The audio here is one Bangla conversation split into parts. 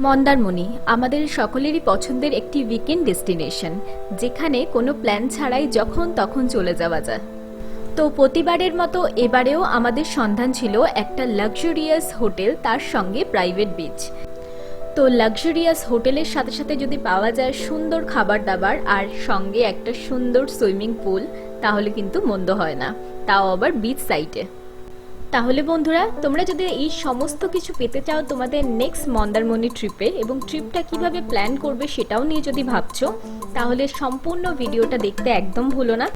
মন্দারমণি আমাদের সকলেরই পছন্দের একটি উইকেন্ড ডেস্টিনেশন, যেখানে কোনো প্ল্যান ছাড়াই যখন তখন চলে যাওয়া যায়। তো প্রতিবারের মতো এবারেও আমাদের সন্ধান ছিল একটা লাক্সারিয়াস হোটেল, তার সঙ্গে প্রাইভেট বিচ। তো লাক্সারিয়াস হোটেলের সাথে সাথে যদি পাওয়া যায় সুন্দর খাবার দাবার আর সঙ্গে একটা সুন্দর সুইমিং পুল, তাহলে কিন্তু মন্দ হয় না, তাও আবার বিচ সাইডে। তাহলে বন্ধুরা, তোমরা যদি এই সমস্ত কিছু পেতে চাও তোমাদের নেক্সট মন্দারমণি ট্রিপে, এবং ট্রিপটা কিভাবে প্ল্যান করবে সেটাও নিয়ে যদি ভাবছো, তাহলে সম্পূর্ণ ভিডিওটা দেখতে একদম ভুলো না,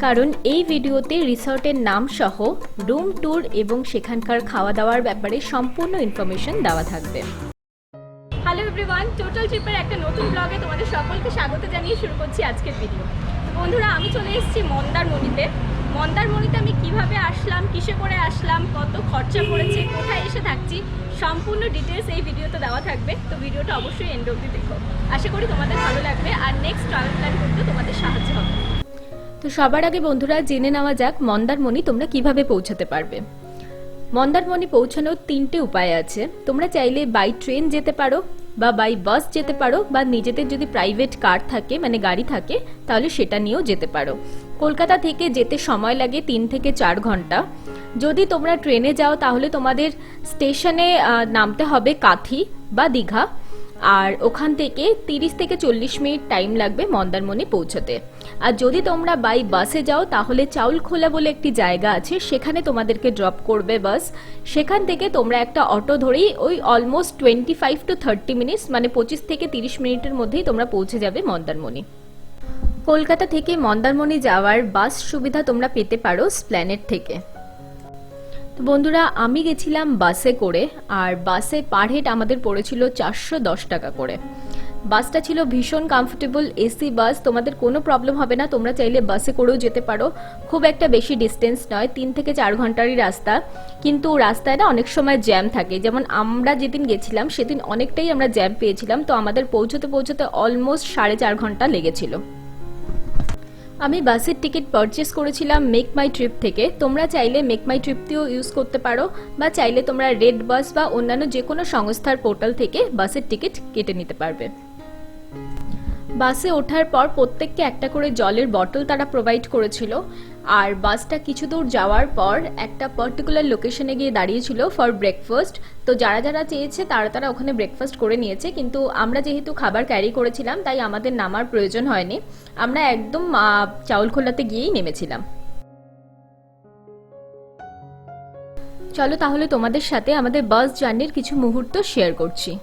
কারণ এই ভিডিওতে রিসর্টের নাম সহ রুম ট্যুর এবং সেখানকার খাওয়া দাওয়ার ব্যাপারে সম্পূর্ণ ইনফরমেশন দেওয়া থাকবে। হ্যালো এভরিওয়ান, টোটাল ট্রিপের একটা নতুন ব্লগে তোমাদের সকলকে স্বাগত জানিয়ে শুরু করছি আজকের ভিডিও। বন্ধুরা, আমি চলে এসেছি মন্দারমণিতে। মন্দারমণিতে আমি কিভাবে আসলাম, কিসে করে আসলাম, কত খরচা পড়েছে, কোথায় এসে থাকছি, সম্পূর্ণ ডিটেলস এই ভিডিওতে দেওয়া থাকবে। তো ভিডিওটা অবশ্যই এন্ড অবধি দেখো, আশা করি তোমাদের ভালো লাগবে আর নেক্সট ট্রাভেল প্ল্যান করতে তোমাদের সাহায্য হবে। তো সবার আগে বন্ধুরা জেনে নেওয়া যাক মন্দারমণি তোমরা কিভাবে পৌঁছাতে পারবে। মন্দারমণি পৌঁছানোর তিনটে উপায় আছে। তোমরা চাইলে বাই ট্রেন যেতে পারো, বা বাই বাস যেতে পারো, বা নিজেদের যদি প্রাইভেট কার থাকে মানে গাড়ি থাকে তাহলে সেটা নিয়েও যেতে পারো। কলকাতা থেকে যেতে সময় লাগে 3 থেকে 4 ঘন্টা। যদি তোমরা ট্রেনে যাও তাহলে তোমাদের স্টেশনে নামতে হবে কাথি বা দীঘা, আর ওখান থেকে 30 থেকে 40 মিনিট টাইম লাগবে মন্দারমণি পৌঁছতে। আর যদি তোমরা বাই বাসে যাও তাহলে চাউলখোলা বলে একটি জায়গা আছে, সেখানে তোমাদেরকে ড্রপ করবে বাস। সেখান থেকে তোমরা একটা অটো ধরেই ওই অলমোস্ট 25 to 30 মিনিটস মানে 25 থেকে 30 মিনিটের মধ্যেই তোমরা পৌঁছে যাবে মন্দারমণি। কলকাতা থেকে মন্দারমণি যাওয়ার বাস সুবিধা তোমরা পেতে পারো স্প্ল্যানেড থেকে। তো বন্ধুরা, আমি গেছিলাম বাসে করে, আর বাসে পার হেড আমাদের পড়েছিল 410 টাকা করে। বাসটা ছিল ভীষণ কমফোর্টেবল এসি বাস, তোমাদের কোনো প্রবলেম হবে না। তোমরা চাইলে বাসে করেও যেতে পারো, খুব একটা বেশি ডিস্টেন্স নয়, 3 থেকে 4 ঘন্টারই রাস্তা। কিন্তু রাস্তায় না অনেক সময় জ্যাম থাকে, যেমন আমরা যেদিন গেছিলাম সেদিন অনেকটাই আমরা জ্যাম পেয়েছিলাম। তো আমাদের পৌঁছতে অলমোস্ট 4.5 ঘন্টা লেগেছিল। আমি বাসের টিকিট পারচেস করেছিলাম মেক মাই ট্রিপ থেকে। তোমরা চাইলে মেক মাই ট্রিপটিও ইউজ করতে পারো, বা চাইলে তোমরা রেড বাস বা অন্যান্য যে কোনো সংস্থার পোর্টাল থেকে বাসের টিকিট কেটে নিতে পারবে। বাসে ওঠার পর প্রত্যেককে একটা করে জলের বটল তারা প্রোভাইড করেছিল, আর বাসটা কিছু দূর যাওয়ার পর একটা পার্টিকুলার লোকেশনে গিয়ে দাঁড়িয়েছিল ফর ব্রেকফাস্ট। তো যারা যারা চেয়েছে তারা ওখানে ব্রেকফাস্ট করে নিয়েছে, কিন্তু আমরা যেহেতু খাবার ক্যারি করেছিলাম তাই আমাদের নামার প্রয়োজন হয়নি, আমরা একদম চাউলখোলাতে গিয়েই নেমেছিলাম। চলো তাহলে তোমাদের সাথে আমাদের বাস জার্নির কিছু মুহূর্ত শেয়ার করছি।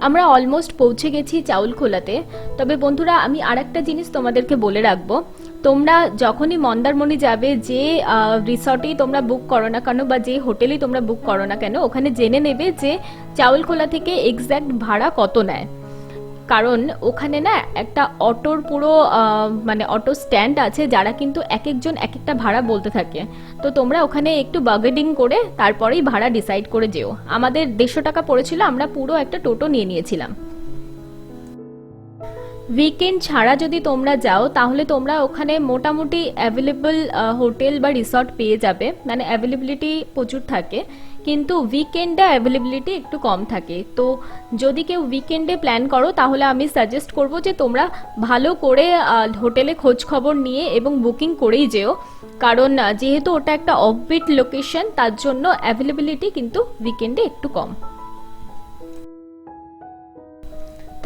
আমরা অলমোস্ট পৌঁছে গেছি চাউলখোলাতে। তবে বন্ধুরা, আমি আরেকটা জিনিস তোমাদেরকে বলে রাখবো, তোমরা যখনই মন্দারমণি যাবে, যে রিসর্টেই তোমরা বুক করো না কেন বা যে হোটেলেই তোমরা বুক করো না কেন, ওখানে জেনে নেবে যে চাউলখোলা থেকে এক্স্যাক্ট ভাড়া কত নেয়। কারণ ওখানে না একটা অটোর পুরো মানে অটো স্ট্যান্ড আছে, যারা কিন্তু এক একজন এক একটা ভাড়া বলতে থাকে। তো তোমরা ওখানে একটু বার্গেনিং করে তারপরেই ভাড়া ডিসাইড করে যেও। আমাদের 150 টাকা পড়েছিল, আমরা পুরো একটা টোটো নিয়ে নিয়েছিলাম। উইকেন্ড ছাড়া যদি তোমরা যাও তাহলে তোমরা ওখানে মোটামুটি অ্যাভেলেবল হোটেল বা রিসর্ট পেয়ে যাবে, মানে অ্যাভেলেবিলিটি প্রচুর থাকে, কিন্তু উইকেন্ডে অ্যাভেলেবিলিটি একটু কম থাকে। তো যদি কেউ উইকেন্ডে প্ল্যান করো তাহলে আমি সাজেস্ট করব যে তোমরা ভালো করে হোটেলে খোঁজ খবর নিয়ে এবং বুকিং করেই যেও, কারণ যেহেতু ওটা একটা অফবিট লোকেশন তার জন্য অ্যাভেলেবিলিটি কিন্তু উইকেন্ডে একটু কম।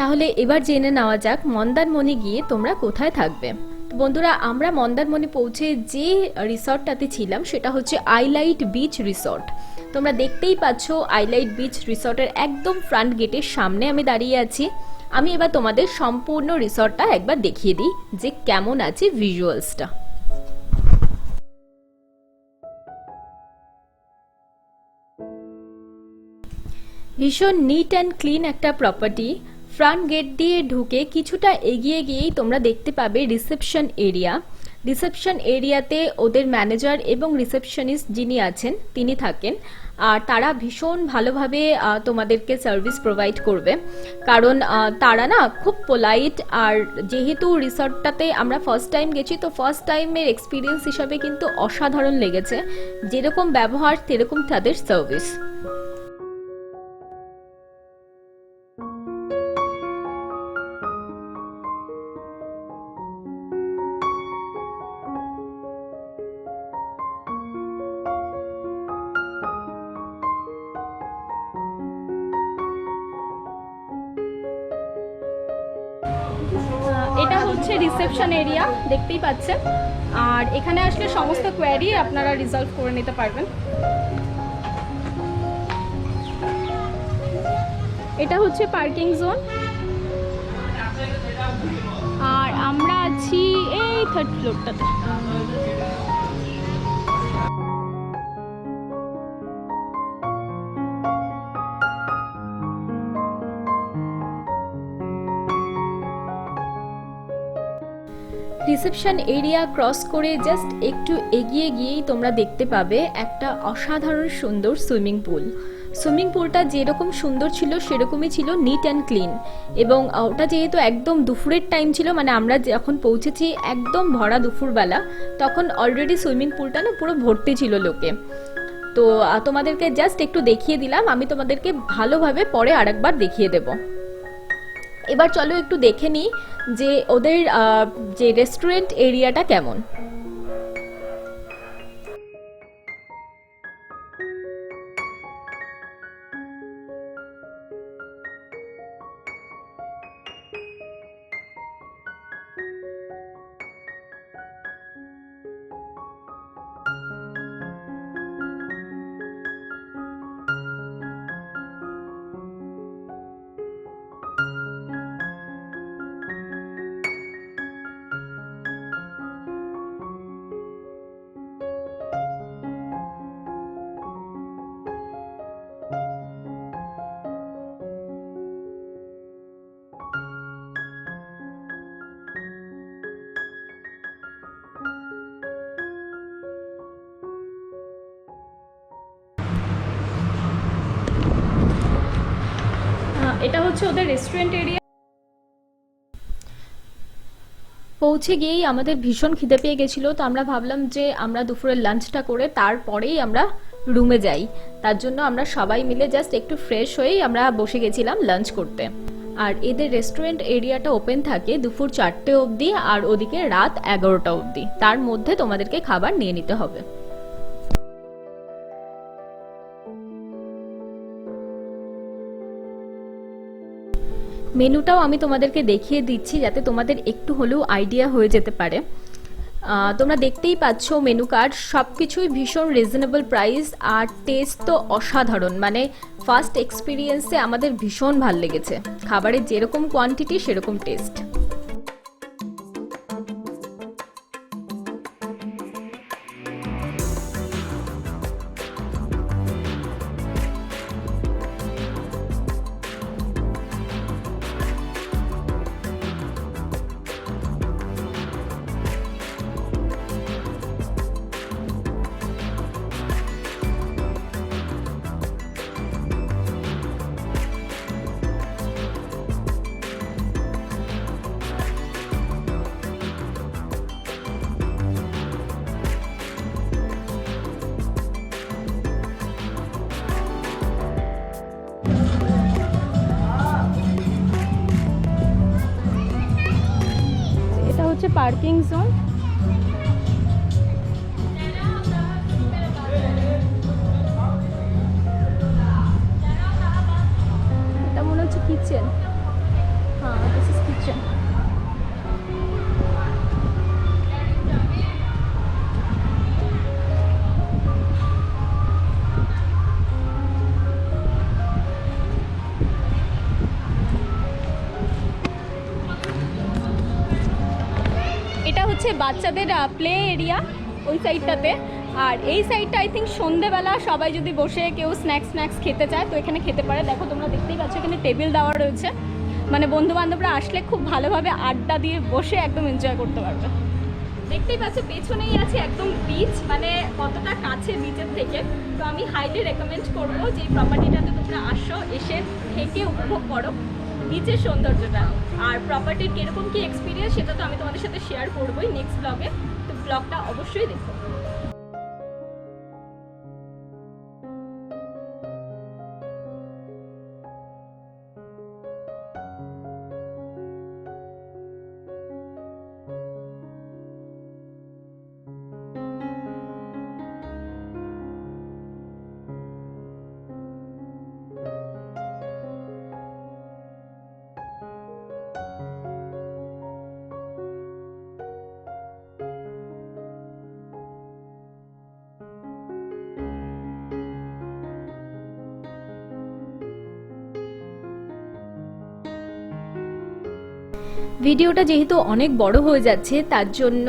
তাহলে এবার জেনে নেওয়া যাক মন্দারমণি গিয়ে তোমরা কোথায় থাকবে। তো বন্ধুরা, আমরা মন্দারমণি পৌঁছে যে রিসর্টটাতে ছিলাম সেটা হচ্ছে আইলাইট বিচ রিসর্ট। তোমরা দেখতেই পাচ্ছ আইলাইট বিচ রিসর্টের একদম ফ্রন্ট গেটের সামনে আমি দাঁড়িয়ে আছি। আমি এবার তোমাদের সম্পূর্ণ রিসর্টটা একবার দেখিয়ে দিই যে কেমন আছে ভিজুয়ালসটা। ভীষণ নিট অ্যান্ড ক্লিন একটা প্রপার্টি। ফ্রন্ট গেট দিয়ে ঢুকে কিছুটা এগিয়ে গিয়েই তোমরা দেখতে পাবে রিসেপশন এরিয়া। রিসেপশন এরিয়াতে ওদের ম্যানেজার এবং রিসেপশনিস্ট যিনি আছেন তিনি থাকেন, আর তারা ভীষণ ভালোভাবে তোমাদেরকে সার্ভিস প্রোভাইড করবে, কারণ তারা না খুব পোলাইট। আর যেহেতু রিসর্টটাতে আমরা ফার্স্ট টাইম গেছি, তো ফার্স্ট টাইমের এক্সপিরিয়েন্স হিসাবে কিন্তু অসাধারণ লেগেছে। যেরকম ব্যবহার সেরকম তাদের সার্ভিস। এটা হচ্ছে রিসেপশন এরিয়া, দেখতেই পাচ্ছেন। আর এখানে আসলে সমস্ত কোয়ারি আপনারা রিজলভ করে নিতে পারবেন। এটা হচ্ছে পার্কিং জোন, আর আমরা আছি এই থার্ড ফ্লোরটাতে। রিসেপশন এরিয়া ক্রস করে জাস্ট একটু এগিয়ে গিয়েই তোমরা দেখতে পাবে একটা অসাধারণ সুন্দর সুইমিং পুল। সুইমিং পুলটা যেরকম সুন্দর ছিল সেরকমই ছিল নিট অ্যান্ড ক্লিন, এবং ওটা যেহেতু একদম দুপুরের টাইম ছিল, মানে আমরা যখন পৌঁছেছি একদম ভরা দুপুরবেলা, তখন অলরেডি সুইমিং পুলটা না পুরো ভর্তি ছিল লোকে। তো তোমাদেরকে জাস্ট একটু দেখিয়ে দিলাম, আমি তোমাদেরকে ভালোভাবে পরে আরেকবার দেখিয়ে দেব। এবার চলো একটু দেখে নিই যে ওদের যে রেস্টুরেন্ট এরিয়াটা কেমন। এটা হচ্ছে ওদের রেস্টুরেন্ট এরিয়া। পৌঁছে গিয়েই আমাদের ভীষণ খিদে পেয়ে গেছিলো, তো আমরা ভাবলাম যে আমরা দুপুরের লাঞ্চটা করে তারপরেই আমরা রুমে যাই। তার জন্য আমরা সবাই মিলে জাস্ট একটু ফ্রেশ হয়েই আমরা বসে গেছিলাম লাঞ্চ করতে। আর এদের রেস্টুরেন্ট এরিয়াটা ওপেন থাকে দুপুর 4টে অবধি, আর ওদিকে রাত 11টা অবধি। তার মধ্যে তোমাদেরকে খাবার নিয়ে নিতে হবে। মেনুটাও আমি তোমাদেরকে দেখিয়ে দিচ্ছি যাতে তোমাদের একটু হলেও আইডিয়া হয়ে যেতে পারে। তোমরা দেখতেই পাচ্ছ মেনু কার্ড, সব কিছুই ভীষণ রিজনেবল প্রাইস, আর টেস্ট তো অসাধারণ। মানে ফার্স্ট এক্সপিরিয়েন্সে আমাদের ভীষণ ভাল লেগেছে। খাবারের যেরকম কোয়ান্টিটি সেরকম টেস্ট। Parking zone. এটা মনে হচ্ছে কিচেন। হ্যাঁ, দিস ইজ কিচেন। এটা হচ্ছে বাচ্চাদের প্লে এরিয়া ওই সাইডটাতে। আর এই সাইডটা আই থিঙ্ক সন্ধেবেলা সবাই যদি বসে কেউ স্ন্যাক্স খেতে চায় তো এখানে খেতে পারে। দেখো তোমরা দেখতেই পাচ্ছ এখানে টেবিল দেওয়া রয়েছে, মানে বন্ধু বান্ধবরা আসলে খুব ভালোভাবে আড্ডা দিয়ে বসে একদম এনজয় করতে পারবে। দেখতেই পাচ্ছ পেছনেই আছে একদম বিচ, মানে কতটা কাছে বিচের থেকে। তো আমি হাইলি রেকমেন্ড করবো যে এই প্রপার্টিটাতে তোমরা আসো, এসে থেকে উপভোগ করো বিচের সৌন্দর্যটা। আর প্রপার্টির কীরকম কী এক্সপিরিয়েন্স সেটা তো আমি তোমাদের সাথে শেয়ার করবোই নেক্সট ব্লগে, তো ব্লগটা অবশ্যই দেখো। ভিডিওটা যেহেতু অনেক বড় হয়ে যাচ্ছে তার জন্য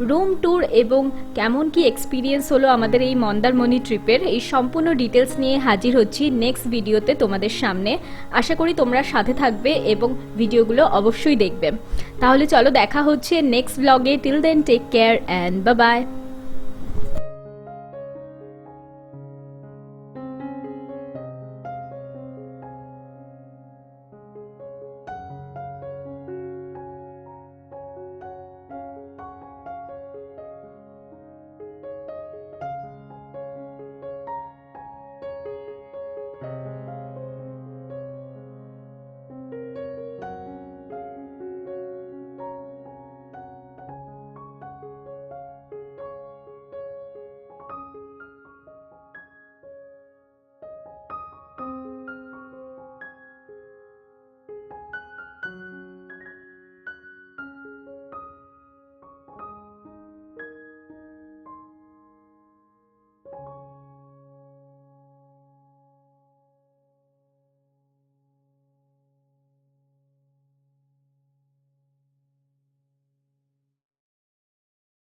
রুম ট্যুর এবং কেমন কি এক্সপিরিয়েন্স হলো আমাদের এই মন্দারমণি ট্রিপের এই সম্পূর্ণ ডিটেলস নিয়ে হাজির হচ্ছি নেক্সট ভিডিওতে তোমাদের সামনে। আশা করি তোমরা সাথে থাকবে এবং ভিডিওগুলো অবশ্যই দেখবে। তাহলে চলো দেখা হচ্ছে নেক্সট ব্লগে। Till then take care and bye by.